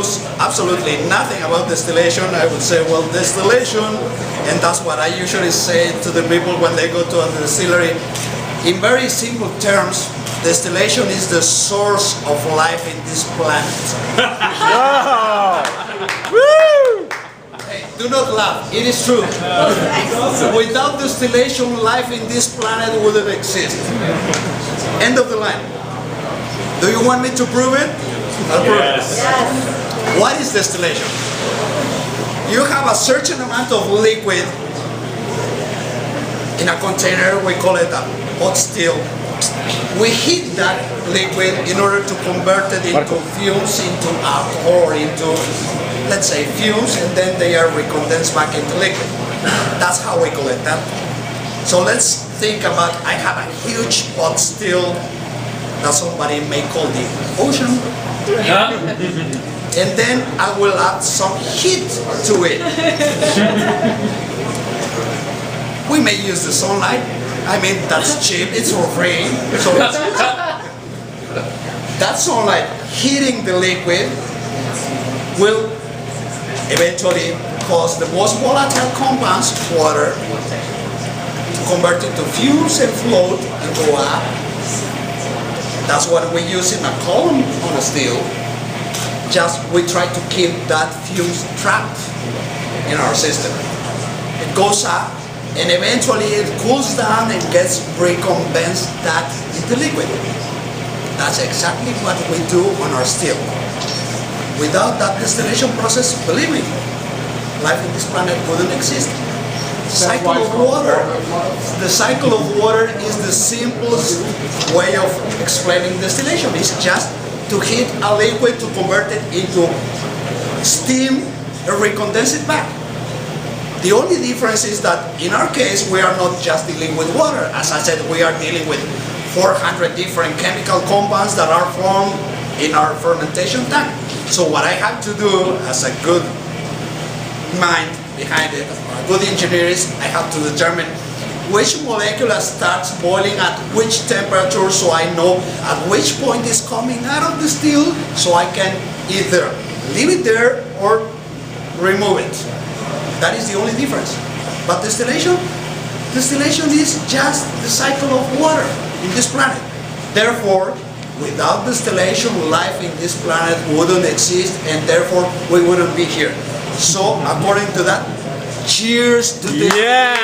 knows absolutely nothing about distillation, I would say, well, distillation, and that's what I usually say to the people when they go to a distillery. In very simple terms, distillation is the source of life in this planet. Hey, do not laugh, it is true. Without distillation, life in this planet wouldn't exist. End of the line. Do you want me to prove it? I'll prove it. Yes. What is distillation? You have a certain amount of liquid in a container, we call it a hot still. We heat that liquid in order to convert it into fumes, into alcohol, or into, let's say, fumes, and then they are recondensed back into liquid. That's how we collect that. So let's think about, I have a huge hot still that somebody may call the ocean. And then I will add some heat to it. We may use the sunlight. I mean, that's cheap, it's for free. So that sunlight heating the liquid will eventually cause the most volatile compounds, water, to convert it to fumes and float into air. That's what we use in a column on a steel. Just we try to keep that fumes trapped in our system. It goes up and eventually it cools down and gets recondensed that into liquid. That's exactly what we do on our steel. Without that distillation process, believe me, life in this planet wouldn't exist. Cycle of water. The cycle of water is the simplest way of explaining distillation. It's just to heat a liquid to convert it into steam and recondense it back. The only difference is that in our case we are not just dealing with water. As I said, we are dealing with 400 different chemical compounds that are formed in our fermentation tank. So what I have to do as a good mind behind it, a good engineer, is I have to determine which molecule starts boiling at which temperature, so I know at which point it's coming out of the steel, so I can either leave it there or remove it. That is the only difference. But distillation is just the cycle of water in this planet. Therefore, without distillation, life in this planet wouldn't exist, and therefore we wouldn't be here. So, according to that, cheers to this. Yeah!